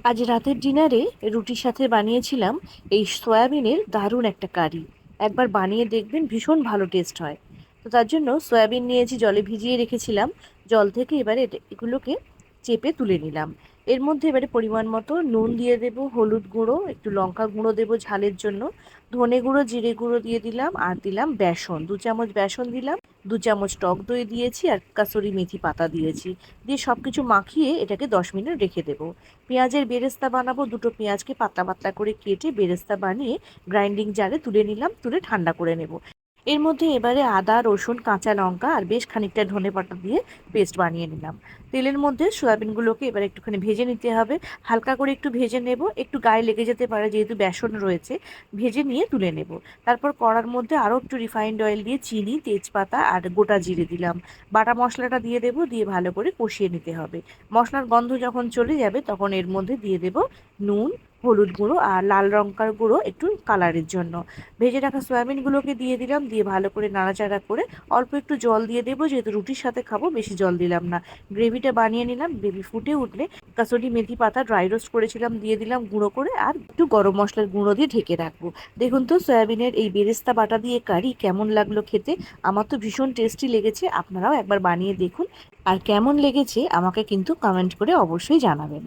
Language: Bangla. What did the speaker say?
আজ রাতের ডিনারে রুটির সাথে বানিয়েছিলাম এই সয়াবিনের দারুণ একটা কারি। একবার বানিয়ে দেখবেন, ভীষণ ভালো টেস্ট হয়। তো তার জন্য সয়াবিন নিয়েছি, জলে ভিজিয়ে রেখেছিলাম। জল থেকে এবারে এগুলোকে চেপে তুলে নিলাম। এর মধ্যে এবারে পরিমাণ মতো নুন দিয়ে দেবো, হলুদ গুঁড়ো, একটু লঙ্কা গুঁড়ো দেবো ঝালের জন্য, ধনে গুঁড়ো, জিরে গুঁড়ো দিয়ে দিলাম, আর দিলাম বেসন, 2 চামচ বেসন দিলাম, 2 চামচ টক দই দিয়েছি, আর কাসুরি মেথি পাতা দিয়েছি। দিয়ে সব কিছু মাখিয়ে এটাকে 10 মিনিট রেখে দেবো। পেঁয়াজের বেরেস্তা বানাবো। দুটো পেঁয়াজকে পাতলা পাতলা করে কেটে বেরেস্তা বানিয়ে গ্রাইন্ডিং জারে তুলে নিলাম, তুলে ঠান্ডা করে নেব। এর মধ্যে এবারে আদা, রসুন, কাঁচা লঙ্কা আর বেশ খানিকটা ধনেপাতা দিয়ে পেস্ট বানিয়ে নিলাম। তেলের মধ্যে সয়াবিনগুলোকে এবার একটুখানি ভেজে নিতে হবে। হালকা করে একটু ভেজে নেব, একটু গায়ে লেগে যেতে পারে যেহেতু বেসন রয়েছে। ভেজে নিয়ে তুলে নেব। তারপর কড়ার মধ্যে আরও একটু রিফাইন্ড অয়েল দিয়ে চিনি, তেজপাতা আর গোটা জিরে দিলাম। বাটা মশলাটা দিয়ে দেবো, দিয়ে ভালো করে কষিয়ে নিতে হবে। মশলার গন্ধ যখন চলে যাবে তখন এর মধ্যে দিয়ে দেব নুন, হলুদ গুঁড়ো আর লাল লঙ্কার গুঁড়ো একটু কালারের জন্য। ভেজে রাখা সয়াবিনগুলোকে দিয়ে দিলাম, দিয়ে ভালো করে নাড়াচাড়া করে অল্প একটু জল দিয়ে দেবো, যেহেতু রুটির সাথে খাবো বেশি জল দিলাম না। গ্রেভিটা বানিয়ে নিলাম। গ্রেভি ফুটে উঠলে কাসুরি মেথি পাতা ড্রাই রোস্ট করেছিলাম দিয়ে দিলাম গুঁড়ো করে, আর একটু গরম মশলার গুঁড়ো দিয়ে ঢেকে রাখবো। দেখুন তো সয়াবিনের এই বেরেস্তা বাটা দিয়ে কারি কেমন লাগলো খেতে। আমার তো ভীষণ টেস্টি লেগেছে, আপনারাও একবার বানিয়ে দেখুন। আর কেমন লেগেছে আমাকে কিন্তু কমেন্ট করে অবশ্যই জানাবেন।